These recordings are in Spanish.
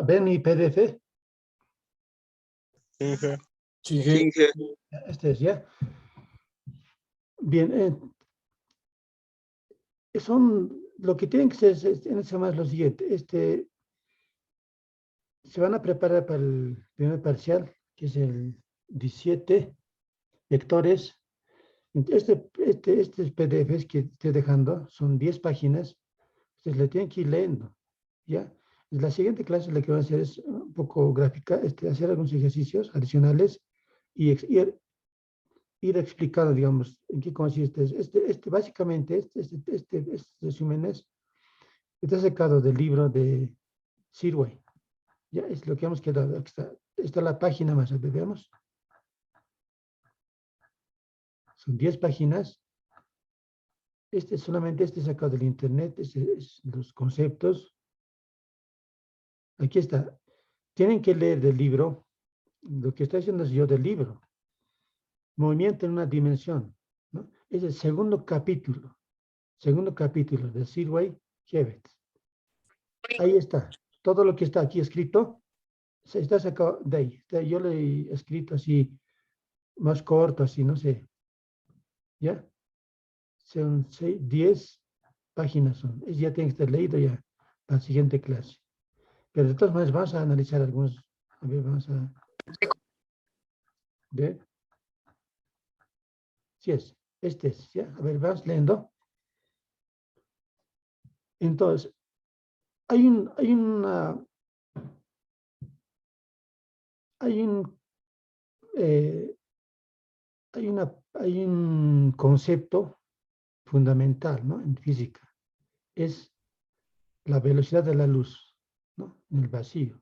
¿Ven mi PDF? Sí. Este es ya. Bien, lo que tienen que hacer en esta semana es lo siguiente. Se van a preparar para el primer parcial, que es el 17, vectores. Estos PDFs que estoy dejando son 10 páginas. Ustedes le tienen que ir leyendo, ¿ya? La siguiente clase lo que van a hacer es un poco gráfica, hacer algunos ejercicios adicionales y ir explicando, digamos, en qué consiste. Básicamente, este resúmenes está sacado del libro de Sirway. Ya es lo que hemos quedado. Está la página más, veamos. Son 10 páginas. Solamente sacado del internet, los conceptos. Aquí está. Tienen que leer del libro. Lo que estoy haciendo es yo del libro. Movimiento en una dimensión, ¿no? Es el segundo capítulo de Sirway Hevets. Ahí está. Todo lo que está aquí escrito se está sacado de ahí. Yo lo he escrito así, más corto, así, no sé. ¿Ya? Son 10 páginas son. Ya tiene que estar leído ya para la siguiente clase. Pero de todas maneras vamos a analizar algunos. A ver, vamos a ver. Sí es. Este es, ¿ya? A ver, vamos leyendo. Entonces, hay un concepto fundamental, ¿no? En física. Es la velocidad de la luz, ¿no? En el vacío.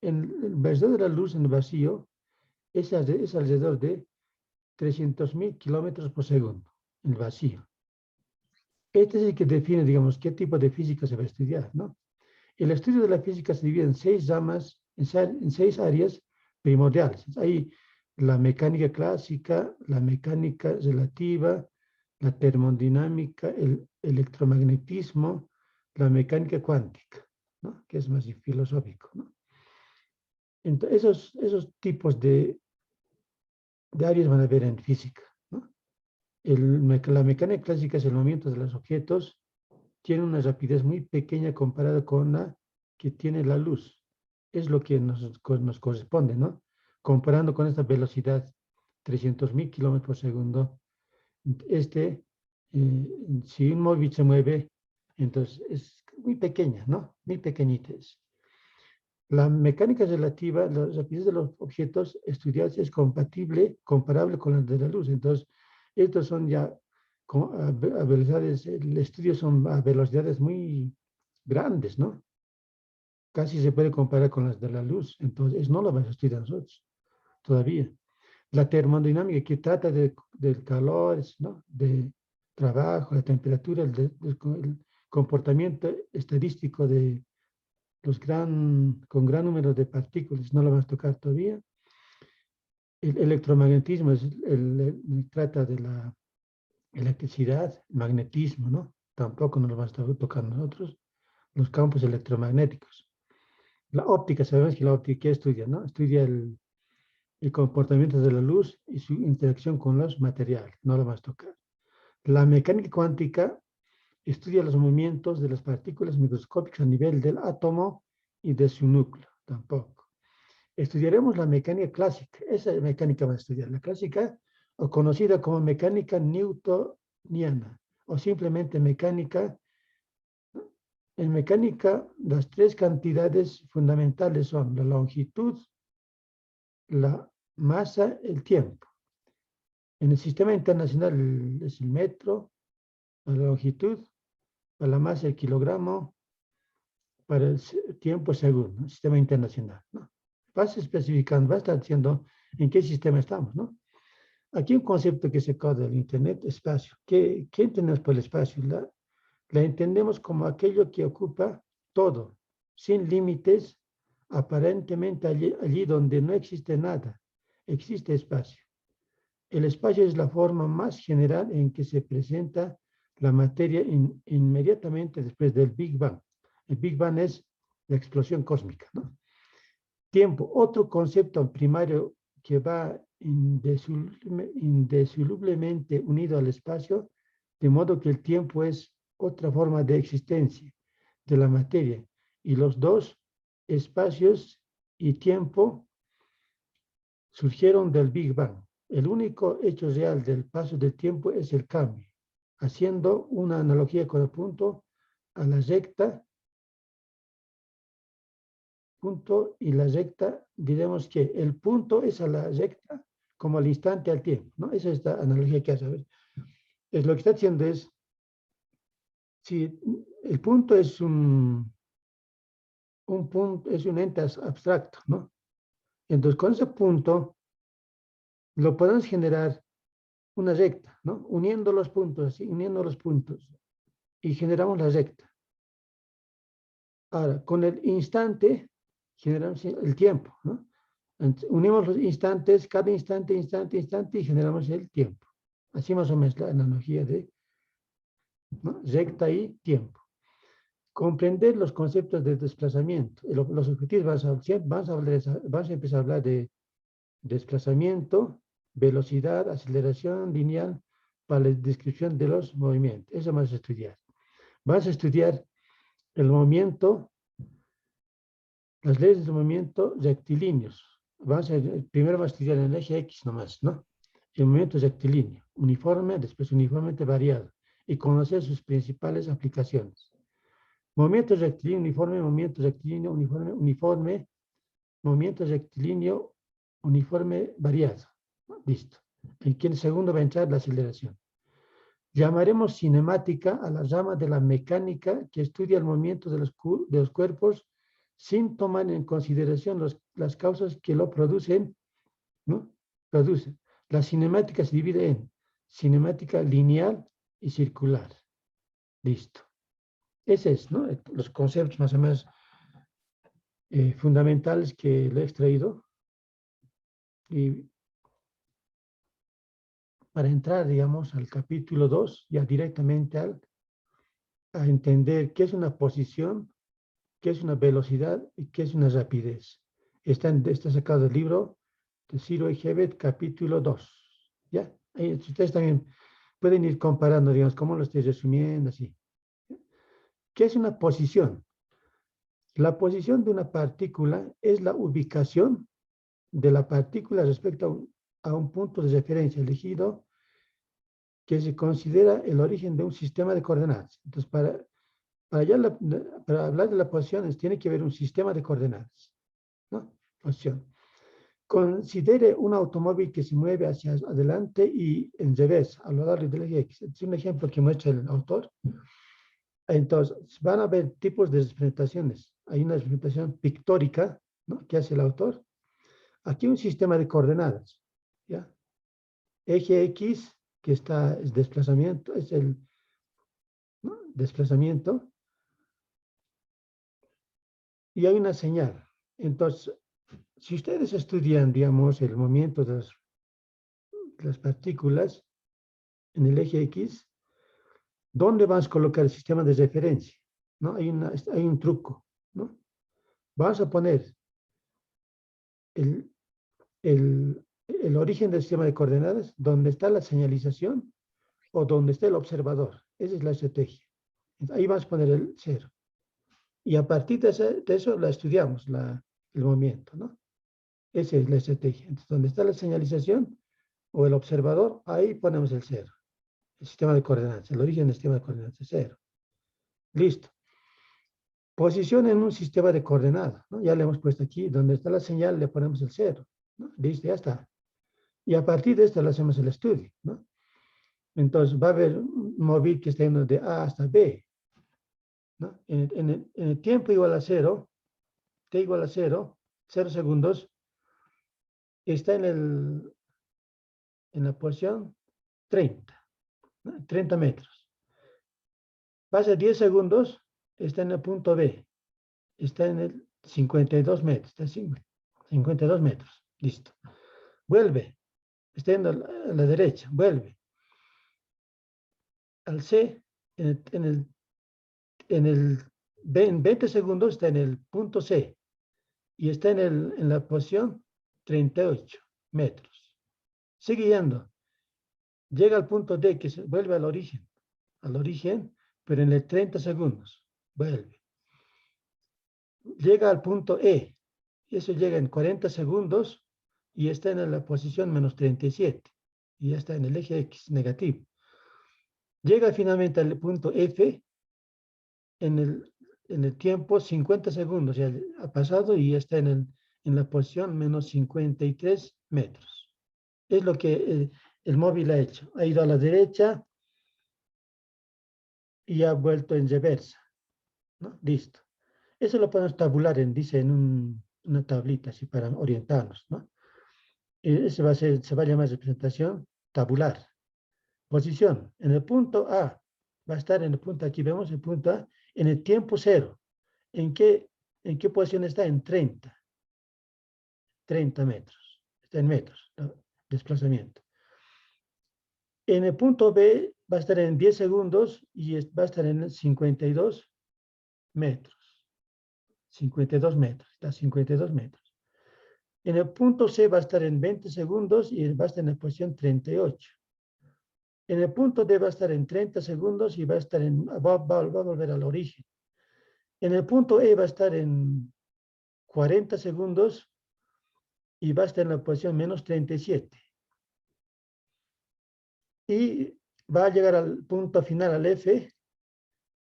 La velocidad de la luz en el vacío es alrededor de 300.000 kilómetros por segundo, en el vacío. Este es el que define, digamos, qué tipo de física se va a estudiar, ¿no? El estudio de la física se divide en 6 ramas, en 6 áreas primordiales. Hay la mecánica clásica, la mecánica relativa, la termodinámica, el electromagnetismo, la mecánica cuántica, ¿no? Que es más filosófico, ¿no? Entonces, esos tipos de áreas van a ver en física, ¿no? La mecánica clásica es el movimiento de los objetos, tiene una rapidez muy pequeña comparada con la que tiene la luz. Es lo que nos corresponde, ¿no? Comparando con esta velocidad, 300.000 kilómetros por segundo, si un móvil se mueve, entonces es muy pequeña, ¿no? Muy pequeñita es. La mecánica relativa, la rapidez de los objetos estudiados es comparable con la de la luz. Entonces, estos son ya a velocidades, el estudio son a velocidades muy grandes, ¿no? Casi se puede comparar con las de la luz. Entonces, no lo vamos a estudiar nosotros todavía. La termodinámica que trata del calor, ¿no? De trabajo, la temperatura, el comportamiento estadístico de con gran número de partículas, no lo vamos a tocar todavía. El electromagnetismo trata de la electricidad, magnetismo, ¿no? Tampoco nos lo vamos a tocar nosotros. Los campos electromagnéticos. La óptica, sabemos que la óptica, ¿qué estudia, no? Estudia el comportamiento de la luz y su interacción con los materiales, no lo vamos a tocar. La mecánica cuántica estudia los movimientos de las partículas microscópicas a nivel del átomo y de su núcleo, tampoco. Estudiaremos la mecánica clásica, esa mecánica va a estudiar, la clásica, o conocida como mecánica newtoniana, o simplemente mecánica. En mecánica, las 3 cantidades fundamentales son la longitud, la masa, el tiempo. En el sistema internacional es el metro, la longitud, la masa, el kilogramo, para el tiempo según, ¿no? Sistema internacional, ¿no? Vas especificando, vas a estar diciendo en qué sistema estamos, ¿no? Aquí un concepto que se acaba del Internet, espacio. ¿Qué entendemos por el espacio? La entendemos como aquello que ocupa todo, sin límites, aparentemente allí donde no existe nada, existe espacio. El espacio es la forma más general en que se presenta la materia inmediatamente después del Big Bang. El Big Bang es la explosión cósmica, ¿no? Tiempo, otro concepto primario que va indisolublemente unido al espacio, de modo que el tiempo es otra forma de existencia de la materia. Y los dos, espacios y tiempo, surgieron del Big Bang. El único hecho real del paso del tiempo es el cambio, haciendo una analogía con el punto a la recta, punto y la recta, diremos que el punto es a la recta como al instante al tiempo, ¿no? Esa es esta analogía que hace. A ver, es lo que está diciendo es, si el punto es un punto, es un ente abstracto, ¿no? Entonces, con ese punto lo podemos generar una recta, ¿no? Uniendo los puntos, así, uniendo los puntos, y generamos la recta. Ahora, con el instante, generamos el tiempo, ¿no? Entonces, unimos los instantes, cada instante, y generamos el tiempo. Así más o menos la analogía de, ¿no? Recta y tiempo. Comprender los conceptos de desplazamiento. Los objetivos, vas a empezar a hablar de desplazamiento, velocidad, aceleración lineal para la descripción de los movimientos. Eso vas a estudiar. Vas a estudiar el movimiento, las leyes de movimiento rectilíneos. Primero vas a estudiar el eje X nomás, ¿no? El movimiento rectilíneo, uniforme, después uniformemente variado, y conocer sus principales aplicaciones. Movimiento rectilíneo, uniforme, movimiento rectilíneo, uniforme, movimiento rectilíneo, uniforme, variado. Listo. En el segundo va a entrar la aceleración. Llamaremos cinemática a la rama de la mecánica que estudia el movimiento de los cuerpos sin tomar en consideración las causas que lo producen, ¿no? Producen. La cinemática se divide en cinemática lineal y circular. Listo. Ese es, ¿no? Los conceptos más o menos fundamentales que le he extraído. Y para entrar, digamos, al capítulo 2, ya directamente a entender qué es una posición, qué es una velocidad y qué es una rapidez. Está sacado del libro de Ciro Egebet, capítulo 2. ¿Ya? Ahí ustedes también pueden ir comparando, digamos, cómo lo estoy resumiendo, así. ¿Qué es una posición? La posición de una partícula es la ubicación de la partícula respecto a un punto de referencia elegido que se considera el origen de un sistema de coordenadas. Entonces, para hablar de la posición, tiene que haber un sistema de coordenadas, ¿no? Posición. Considere un automóvil que se mueve hacia adelante y en revés, a lo largo del eje X. Es un ejemplo que muestra el autor. Entonces, van a haber tipos de representaciones. Hay una representación pictórica, ¿no? Que hace el autor. Aquí un sistema de coordenadas, ¿ya? Eje X, que es desplazamiento, es el, ¿no? Desplazamiento. Y hay una señal. Entonces, si ustedes estudian, digamos, el movimiento de las partículas en el eje X, ¿dónde vas a colocar el sistema de referencia? ¿No? Hay un truco, ¿no? Vas a poner el origen del sistema de coordenadas donde está la señalización o donde está el observador. Esa es la estrategia. Ahí vas a poner el 0. Y a partir de eso la estudiamos, el movimiento, ¿no? Esa es la estrategia. Entonces, donde está la señalización o el observador, ahí ponemos el 0. El sistema de coordenadas, el origen del sistema de coordenadas es 0. Listo. Posición en un sistema de coordenadas, ¿no? Ya le hemos puesto aquí, donde está la señal le ponemos el 0, ¿no? Listo, ya está. Y a partir de esto le hacemos el estudio, ¿no? Entonces va a haber un móvil que está yendo de A hasta B, ¿no? En el tiempo igual a 0, t igual a 0, 0 segundos, está en la posición 30, ¿no? 30 metros. Pasa 10 segundos, está en el punto B, está en el 52 metros, está 52 metros, listo. Vuelve, está en la derecha, vuelve. Al C, en 20 segundos está en el punto C y está en la posición 38 metros. Sigue yendo. Llega al punto D, que vuelve al origen, pero en el 30 segundos. Vuelve. Llega al punto E, y eso llega en 40 segundos y está en la posición menos 37. Y ya está en el eje X negativo. Llega finalmente al punto F en el tiempo 50 segundos, ya ha pasado y ya está en la posición menos 53 metros. Es lo que el móvil ha hecho. Ha ido a la derecha y ha vuelto en reversa, ¿no? Listo. Eso lo podemos tabular, dice en una tablita, así para orientarnos, ¿no? Ese se va a llamar representación tabular. Posición. En el punto A, va a estar en el punto, aquí vemos el punto A, en el tiempo 0. ¿En qué posición está? En 30 metros. Está en metros, ¿no? Desplazamiento. En el punto B va a estar en 10 segundos y va a estar en 52 metros. 52 metros, está 52 metros. En el punto C va a estar en 20 segundos y va a estar en la posición 38. En el punto D va a estar en 30 segundos y va a volver al origen. En el punto E va a estar en 40 segundos y va a estar en la posición menos 37. Y va a llegar al punto final, al F,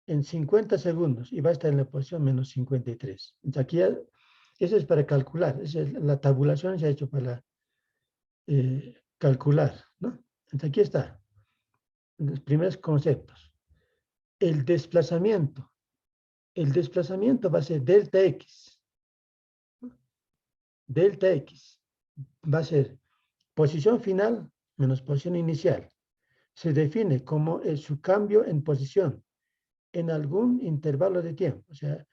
en 50 segundos y va a estar en la posición menos 53. Entonces aquí eso es para calcular, la tabulación se ha hecho para calcular, ¿no? Entonces aquí está, los primeros conceptos. El desplazamiento va a ser delta X. Delta X va a ser posición final menos posición inicial. Se define como su cambio en posición en algún intervalo de tiempo. O sea,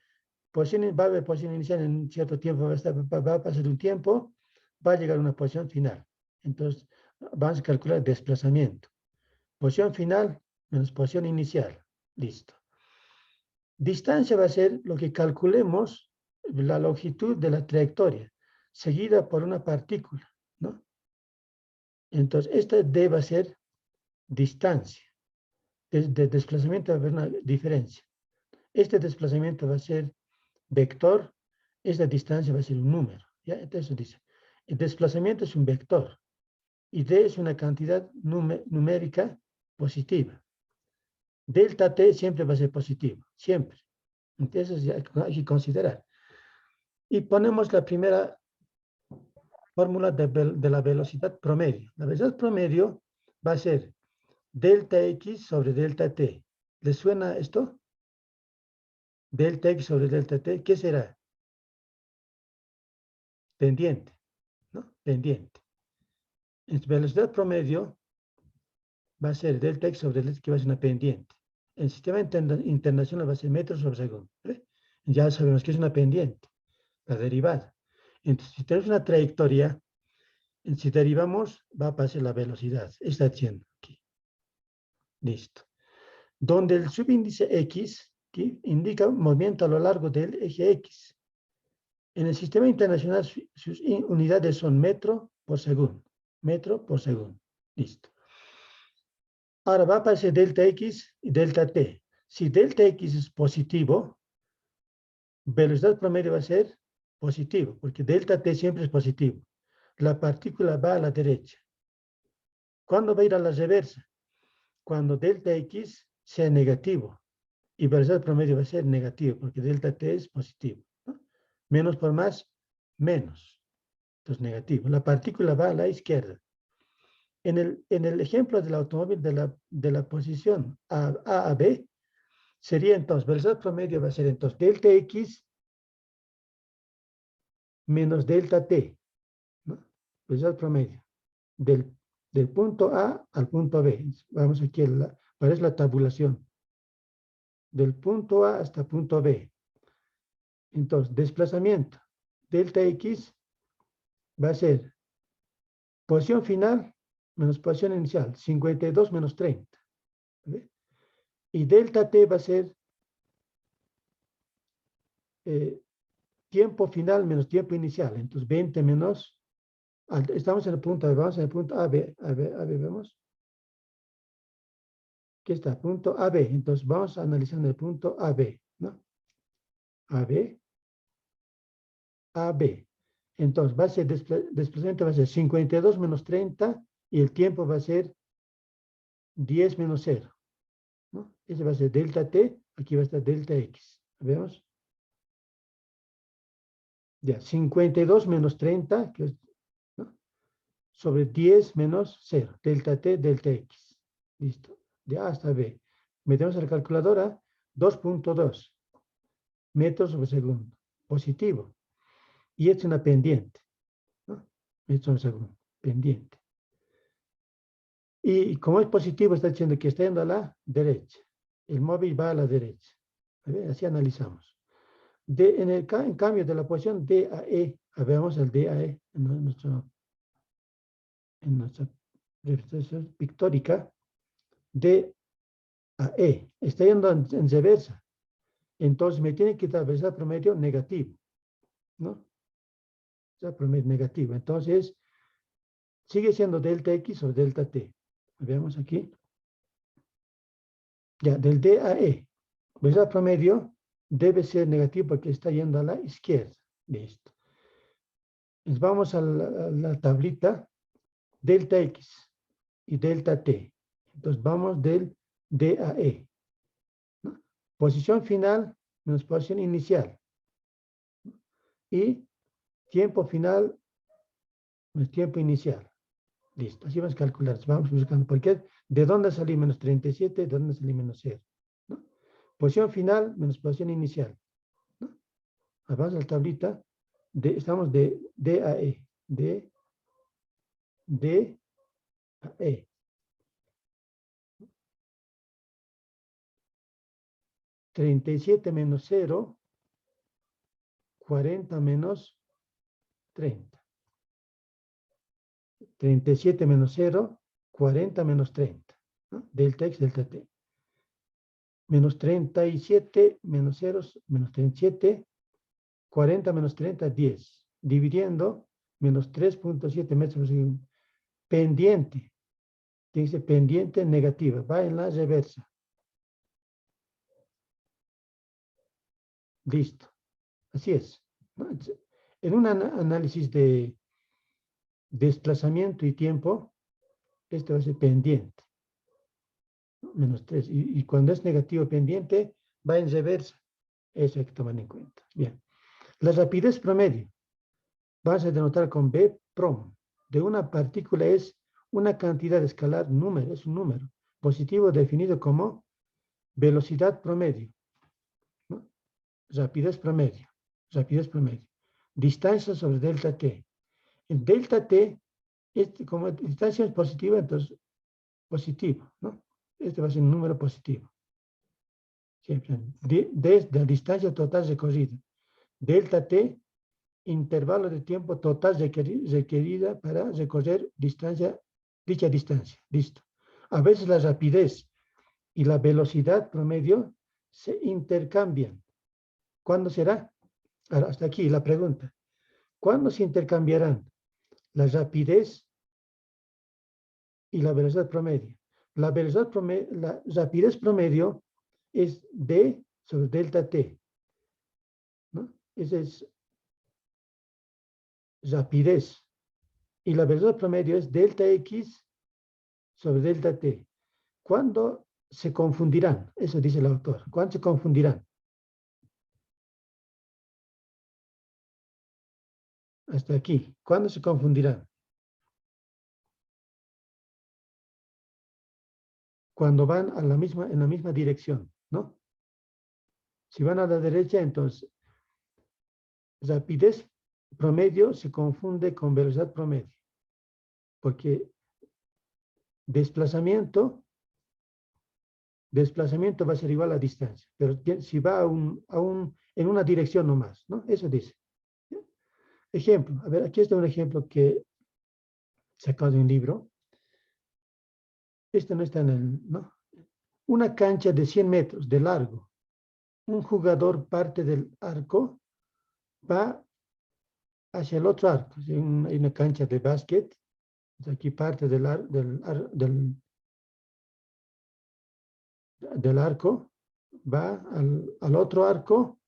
va a haber posición inicial en un cierto tiempo, va a pasar un tiempo, va a llegar a una posición final. Entonces, vamos a calcular desplazamiento. Posición final menos posición inicial. Listo. Distancia va a ser lo que calculemos la longitud de la trayectoria, seguida por una partícula, ¿no? Entonces, esta D va a ser distancia. De desplazamiento va a haber una diferencia. Este desplazamiento va a ser vector, esta distancia va a ser un número. ¿Ya? Entonces dice, el desplazamiento es un vector y D es una cantidad numérica positiva. Delta T siempre va a ser positivo, siempre. Entonces ya hay que considerar. Y ponemos la primera fórmula de la velocidad promedio. La velocidad promedio va a ser delta X sobre delta T. ¿Les suena esto? Delta X sobre delta T, ¿qué será? Pendiente, ¿no? Pendiente. En velocidad promedio va a ser delta X sobre delta X, que va a ser una pendiente. El sistema internacional va a ser metros sobre segundo. ¿Eh? Ya sabemos que es una pendiente, la derivada. Entonces, si tenemos una trayectoria, si derivamos, va a pasar la velocidad. Está diciendo aquí. Listo. Donde el subíndice X ¿sí? indica movimiento a lo largo del eje X. En el sistema internacional, sus unidades son metro por segundo. Metro por segundo. Listo. Ahora va a aparecer delta X y delta T. Si delta X es positivo, velocidad promedio va a ser positivo, porque delta T siempre es positivo. La partícula va a la derecha. ¿Cuándo va a ir a la reversa? Cuando delta X sea negativo y velocidad promedio va a ser negativo, porque delta T es positivo, ¿no? Menos por más, menos. Entonces, negativo. La partícula va a la izquierda. En el ejemplo del automóvil de la posición A a B, Sería entonces, velocidad promedio va a ser entonces delta X menos delta T, ¿no? Velocidad promedio del, del punto A al punto B. Vamos aquí, para es la tabulación. Del punto A hasta punto B. Entonces, desplazamiento. Delta X va a ser posición final menos posición inicial, 52 menos 30. ¿Ve? Y delta T va a ser tiempo final menos tiempo inicial. Entonces, 20 menos, estamos en el punto A, vamos en el punto AB, vemos. Aquí está, punto AB. Entonces, vamos a analizar el punto AB, ¿no? AB, AB. Entonces, va a ser, desplazamiento va a ser 52 menos 30 y el tiempo va a ser 10 menos 0, ¿no? Ese va a ser delta T, aquí va a estar delta X. ¿Vemos? Ya, 52 menos 30, que es, ¿no? Sobre 10 menos 0, delta T, delta X. Listo. De A hasta B. Metemos a la calculadora 2.2 metros sobre segundo. Positivo. Y es una pendiente, ¿no? Metros sobre segundo. Pendiente. Y como es positivo, está diciendo que está yendo a la derecha. El móvil va a la derecha. Así analizamos. En cambio de la posición D a E, veamos el D a E en nuestra representación pictórica, D a E, está yendo en reversa. Entonces me tiene que dar velocidad promedio negativo, ¿no? Velocidad promedio negativo. Entonces, sigue siendo delta X o delta T. Veamos aquí. Ya, del D a E. Velocidad promedio debe ser negativo porque está yendo a la izquierda. Listo. Entonces vamos a la tablita delta X y delta T. Entonces vamos del D a E, ¿no? Posición final menos posición inicial. Y tiempo final menos tiempo inicial. Listo. Así vamos a calcular. Vamos buscando. Porque ¿de dónde salí menos 37? ¿De dónde salí menos 0? ¿No? Posición final menos posición inicial, ¿no? Vamos a la tablita. Estamos de D a E. D a E. 37 menos 0, 40 menos 30. 37 menos 0, 40 menos 30. ¿No? Delta X, delta T. Menos 37 menos 0, menos 37, 40 menos 30, 10. Dividiendo, menos 3.7 metros por segundo. Pendiente. Tiene que ser pendiente negativa. Va en la reversa. Listo. Así es. ¿No? En un análisis de desplazamiento y tiempo, este va a ser pendiente. Menos 3. Y cuando es negativo pendiente, va en reversa. Eso hay que tomar en cuenta. Bien. La rapidez promedio. Vas a denotar con B prom. De una partícula es una cantidad escalar, número, es un número. Positivo definido como velocidad promedio, ¿no? Rapidez promedio. Rapidez promedio. Distancia sobre delta T. En delta T, como distancia es positiva, entonces positivo, ¿no? Este va a ser un número positivo. Siempre. Desde la distancia total recorrida. Delta T, intervalo de tiempo total requerida para recorrer dicha distancia. Listo. A veces la rapidez y la velocidad promedio se intercambian. ¿Cuándo será? Ahora, hasta aquí la pregunta. ¿Cuándo se intercambiarán la rapidez y la velocidad promedio? La rapidez promedio es D sobre delta T, ¿no? Esa es rapidez. Y la velocidad promedio es delta X sobre delta T. ¿Cuándo se confundirán? Eso dice el autor. ¿Cuándo se confundirán? Hasta aquí. ¿Cuándo se confundirán? Cuando van en la misma dirección, ¿no? Si van a la derecha, entonces rapidez promedio se confunde con velocidad promedio, porque desplazamiento va a ser igual a distancia, pero si va en una dirección nomás, ¿no? Eso dice. Ejemplo, a ver, aquí está un ejemplo que sacado de un libro. Este no está en el, ¿no? Una cancha de 100 metros de largo. Un jugador parte del arco, va hacia el otro arco. Hay una cancha de básquet. Aquí parte del arco, va al otro arco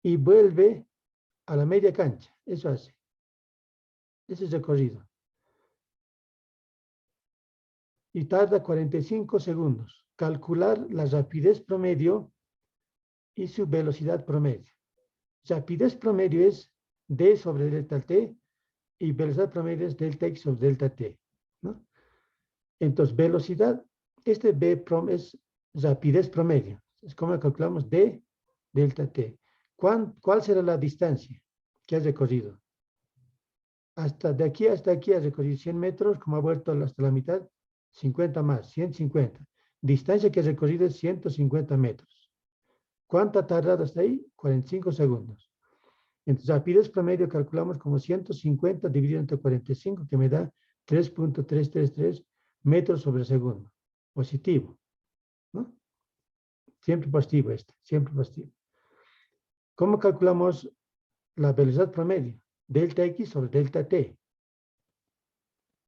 y vuelve a la media cancha. Eso hace. Ese es el recorrido. Y tarda 45 segundos. Calcular la rapidez promedio y su velocidad promedio. Rapidez promedio es D sobre delta T y velocidad promedio es delta X sobre delta T, ¿no? Entonces, velocidad, este B es rapidez promedio. Es como calculamos D delta T. ¿Cuál será la distancia que has recorrido? De aquí hasta aquí has recorrido 100 metros, como ha vuelto hasta la mitad, 50 más, 150. Distancia que has recorrido es 150 metros. ¿Cuánto ha tardado hasta ahí? 45 segundos. Entonces, rapidez promedio calculamos como 150 dividido entre 45, que me da 3.333 metros sobre segundo. Positivo, ¿no? Siempre positivo siempre positivo. ¿Cómo calculamos la velocidad promedio? Delta X sobre delta T.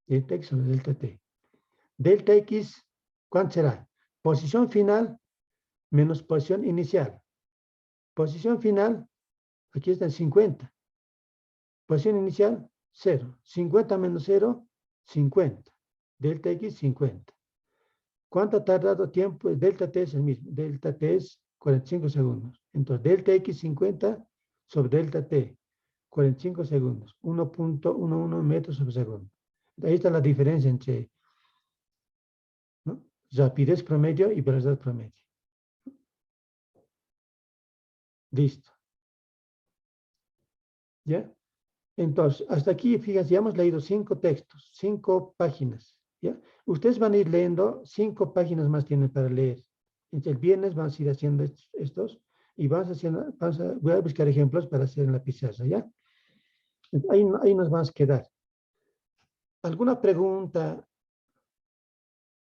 Delta X sobre delta T. Delta X, ¿cuánto será? Posición final menos posición inicial. Posición final, aquí está en 50. Posición inicial, 0. 50 menos 0, 50. Delta X, 50. ¿Cuánto ha tardado tiempo? Delta T es el mismo. Delta T es 45 segundos. Entonces, delta X, 50 sobre delta T, 45 segundos. 1.11 metros sobre segundo. Ahí está la diferencia entre, ¿no?, rapidez promedio y velocidad promedio. Listo. ¿Ya? Entonces, hasta aquí, fíjense, ya hemos leído 5 textos, 5 páginas. ¿Ya? Ustedes van a ir leyendo, 5 páginas más tienen para leer. Entonces, el viernes vamos a ir haciendo estos y voy a buscar ejemplos para hacer en la pizarra, ¿ya? Ahí nos vamos a quedar. ¿Alguna pregunta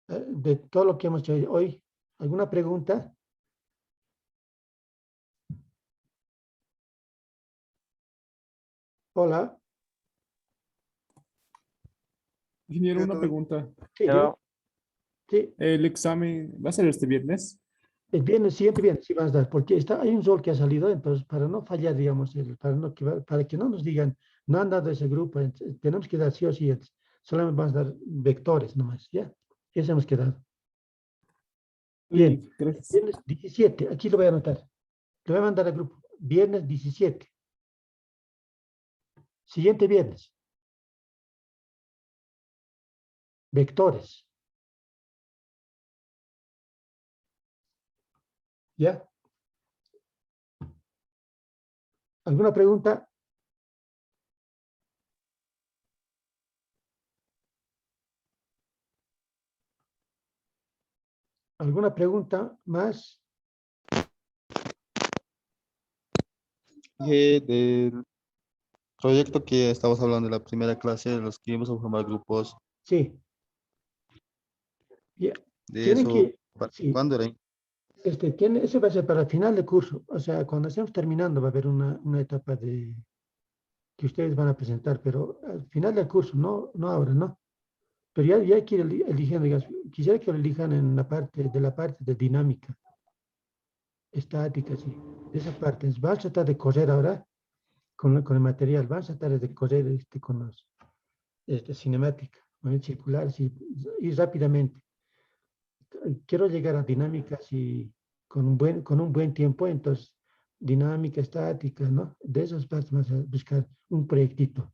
de todo lo que hemos hecho hoy? ¿Alguna pregunta? Hola. Ingeniero, una pregunta. Sí, dime. Sí, ¿El examen va a ser este viernes? el viernes, siguiente viernes sí vas a dar, porque hay un sol que ha salido, entonces para no fallar, digamos, para que no nos digan, no han dado ese grupo, tenemos que dar sí o sí, solamente vamos a dar vectores nomás, ¿ya? Eso hemos quedado. Bien, Gracias. viernes 17, aquí lo voy a anotar, lo voy a mandar al grupo, viernes 17. Siguiente viernes, vectores, ¿ya? ¿Alguna pregunta? ¿Alguna pregunta más? Del proyecto que estamos hablando en la primera clase, de los que íbamos a formar grupos, Sí. Ya. de Tienen eso, que, sí, ¿cuándo era? ese va a ser para el final de curso, o sea, cuando estemos terminando va a haber una etapa que ustedes van a presentar, pero al final del curso, no ahora, ¿no? Pero ya hay que ir eligiendo, digamos, quisiera que lo elijan en la parte de dinámica, estática, sí, de esa parte. Vas a tratar de correr ahora con el material, vas a tratar de correr con los cinemática, circular, sí, y rápidamente. Quiero llegar a dinámicas y con un buen tiempo, entonces dinámica, estática, ¿no? De esas partes vamos a buscar un proyectito.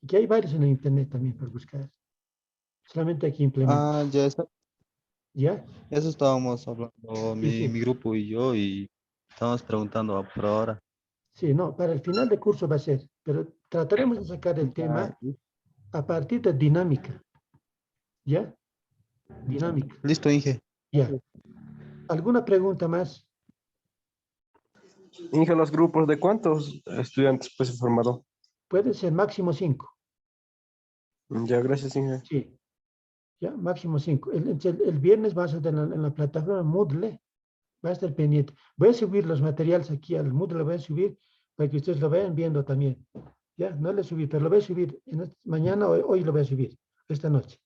Que hay varios en el internet también para buscar. Solamente hay que implementar. Ah, ya está. ¿Ya? Eso estábamos hablando Sí. mi grupo y yo y estábamos preguntando por ahora. Sí, no, para el final de curso va a ser, pero trataremos de sacar el tema a partir de dinámica, ¿ya? Dinámica, Listo, Inge. ya. ¿Alguna pregunta más? Inge, ¿los grupos de cuántos estudiantes pues se formado? Puede ser máximo 5, Ya, gracias, Inge. sí, ya, máximo 5. El viernes vas a estar en la plataforma Moodle, va a estar pendiente. Voy a subir los materiales aquí al Moodle, lo voy a subir para que ustedes lo vayan viendo también. Ya, no le subí, pero lo voy a subir mañana, hoy lo voy a subir, esta noche.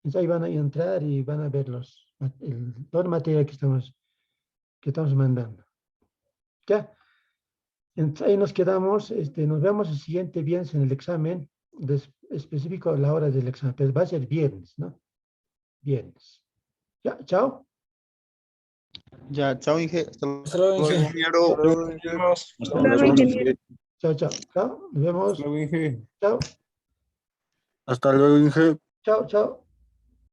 Entonces ahí van a entrar y van a ver todo el material que estamos mandando. Ya, entonces ahí nos quedamos, nos vemos el siguiente viernes en el examen, específico a la hora del examen, pero va a ser viernes, ¿no? Viernes. Ya, chao. Ya, chao, Inge. Hasta Hasta luego, luego, Inge. ingeniero. Nos Hasta vemos. luego, ingeniero. Chao, chao. Chao. Nos Hasta vemos. luego, Inge. Chao. Hasta luego, Inge. Chao, chao.